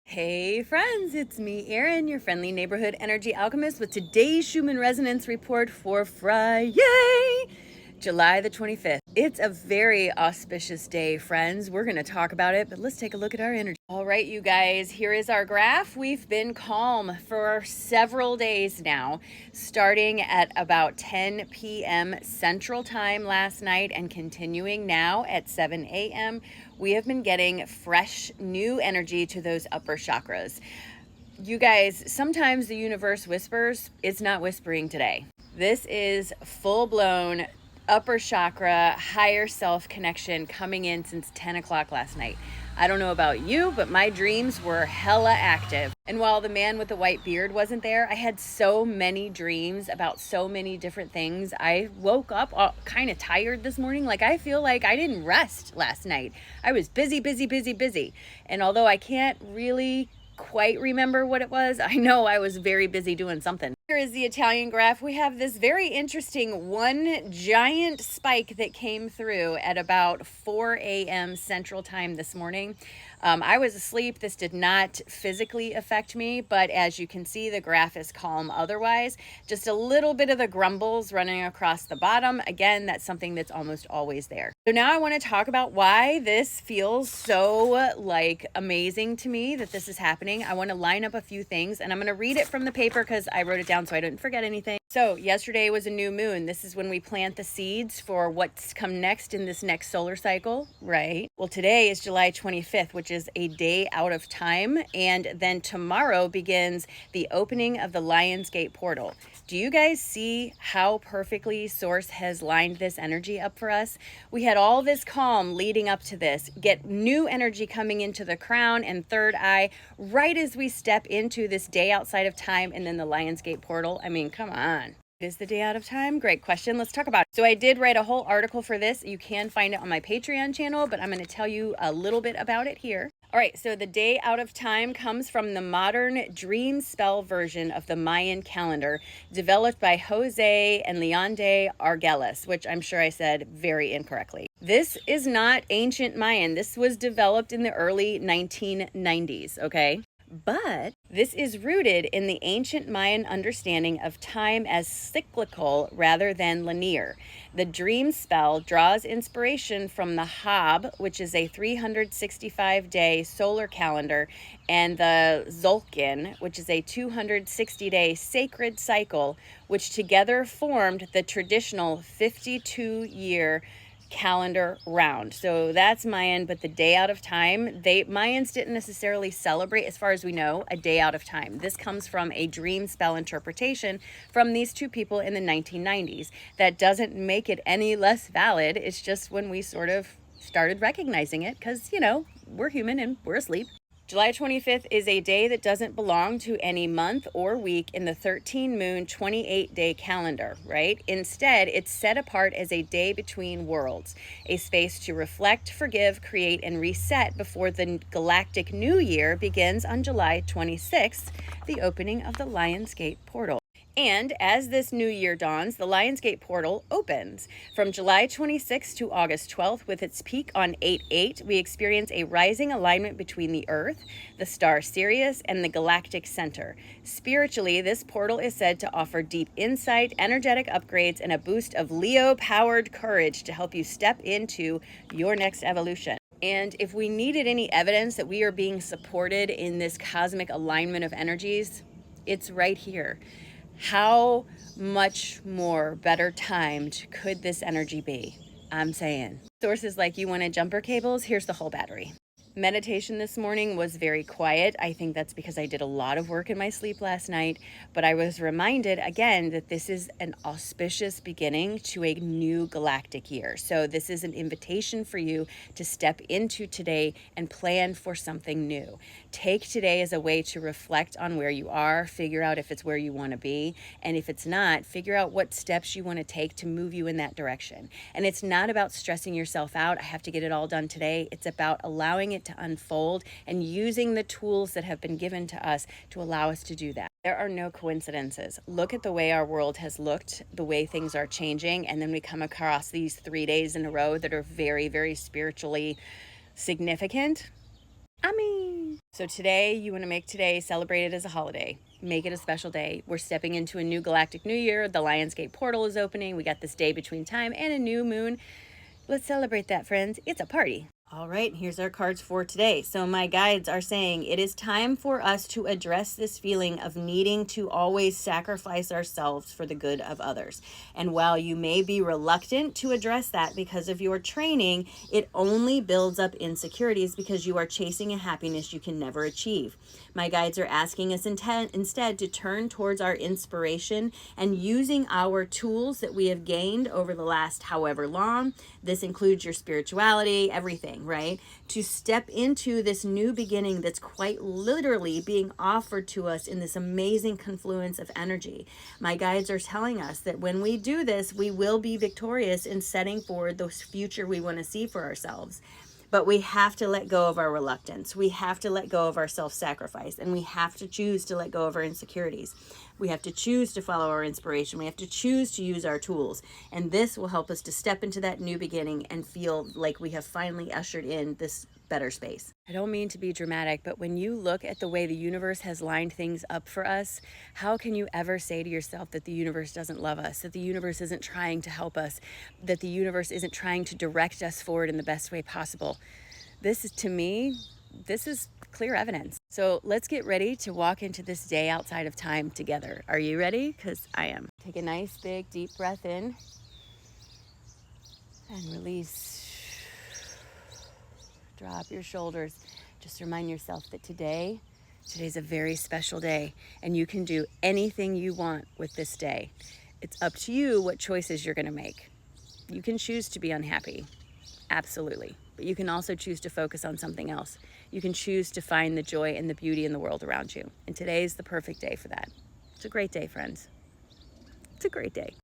Hey friends, it's me, Erin, your friendly neighborhood energy alchemist with today's Schumann resonance report for Friday, July the 25th. It's a very auspicious day, friends. We're going to talk about it, but let's take a look at our energy. All right, you guys, here is our graph. We've been calm for several days now, starting at about 10 p.m. Central Time last night and continuing now at 7 a.m. We have been getting fresh, new energy to those upper chakras. You guys, sometimes the universe whispers. It's not whispering today. This is full-blown upper chakra, higher self connection coming in since 10 o'clock last night. I don't know about you, but my dreams were hella active. And while the man with the white beard wasn't there, I had so many dreams about so many different things. I woke up kind of tired this morning. Like, I feel like I didn't rest last night. I was busy. And although I can't really quite remember what it was, I know I was very busy doing something. Here is the Italian graph. We have this very interesting one giant spike that came through at about 4 a.m. Central Time this morning. I was asleep. This did not physically affect me, but as you can see, the graph is calm otherwise. Just a little bit of the grumbles running across the bottom. Again, that's something that's almost always there. So now I want to talk about why this feels so amazing to me that this is happening. I want to line up a few things, and I'm going to read it from the paper because I wrote it down so I didn't forget anything. So yesterday was a new moon. This is when we plant the seeds for what's come next in this next solar cycle, right? Well, today is July 25th, which is a day out of time. And then tomorrow begins the opening of the Lionsgate portal. Do you guys see how perfectly Source has lined this energy up for us? We had all this calm leading up to this, get new energy coming into the crown and third eye right as we step into this day outside of time and then the Lionsgate portal. I mean, come on. Is the day out of time? Great question. Let's talk about it. So I did write a whole article for this. You can find it on my Patreon channel, but I'm going to tell you a little bit about it here. All right, so the day out of time comes from the modern dream spell version of the Mayan calendar developed by Jose and Leon de Argelis, which I'm sure I said very incorrectly. This is not ancient Mayan. This was developed in the early 1990s, okay? But this is rooted in the ancient Mayan understanding of time as cyclical rather than linear. The dream spell draws inspiration from the Hab, which is a 365-day solar calendar, and the Zolkin, which is a 260-day sacred cycle, which together formed the traditional 52-year calendar round. So that's Mayan, but the day out of time, Mayans didn't necessarily celebrate, as far as we know, a day out of time. This comes from a dream spell interpretation from these two people in the 1990s. That doesn't make it any less valid. It's just when we sort of started recognizing it because, we're human and we're asleep. July 25th is a day that doesn't belong to any month or week in the 13 moon 28-day calendar, right? Instead, it's set apart as a day between worlds, a space to reflect, forgive, create, and reset before the galactic new year begins on July 26th, the opening of the Lionsgate portal. And as this new year dawns, the Lionsgate portal opens. From July 26th to August 12th, with its peak on 8/8, we experience a rising alignment between the Earth, the star Sirius, and the galactic center. Spiritually, this portal is said to offer deep insight, energetic upgrades, and a boost of Leo-powered courage to help you step into your next evolution. And if we needed any evidence that we are being supported in this cosmic alignment of energies, it's right here. How much more better timed could this energy be? I'm saying. Sources like, you wanted jumper cables? Here's the whole battery. Meditation this morning was very quiet. I think that's because I did a lot of work in my sleep last night, but I was reminded again that this is an auspicious beginning to a new galactic year. So this is an invitation for you to step into today and plan for something new. Take today as a way to reflect on where you are, figure out if it's where you want to be, and if it's not, figure out what steps you want to take to move you in that direction. And it's not about stressing yourself out. I have to get it all done today. It's about allowing it to unfold and using the tools that have been given to us to allow us to do that. There are no coincidences. Look at the way our world has looked, the way things are changing, and then we come across these 3 days in a row that are very, very spiritually significant. So today, you want to make today celebrated as a holiday. Make it a special day. We're stepping into a new galactic new year. The Lionsgate portal is opening. We got this day between time and a new moon. Let's celebrate that, friends. It's a party. All right, here's our cards for today. So my guides are saying it is time for us to address this feeling of needing to always sacrifice ourselves for the good of others. And while you may be reluctant to address that because of your training, it only builds up insecurities because you are chasing a happiness you can never achieve. My guides are asking us instead to turn towards our inspiration and using our tools that we have gained over the last however long. This includes your spirituality, everything, right? To step into this new beginning that's quite literally being offered to us in this amazing confluence of energy. My guides are telling us that when we do this, we will be victorious in setting forward the future we want to see for ourselves. But we have to let go of our reluctance. We have to let go of our self-sacrifice, and we have to choose to let go of our insecurities. We have to choose to follow our inspiration. We have to choose to use our tools. And this will help us to step into that new beginning and feel like we have finally ushered in this better space. I don't mean to be dramatic, but when you look at the way the universe has lined things up for us, how can you ever say to yourself that the universe doesn't love us, that the universe isn't trying to help us, that the universe isn't trying to direct us forward in the best way possible? This is, to me, this is clear evidence. So let's get ready to walk into this day outside of time together. Are you ready? Because I am. Take a nice big deep breath in and release. Drop your shoulders. Just remind yourself that today's a very special day, and you can do anything you want with this day. It's up to you what choices you're going to make. You can choose to be unhappy, absolutely, but you can also choose to focus on something else. You can choose to find the joy and the beauty in the world around you, and today's the perfect day for that. It's a great day, friends. It's a great day.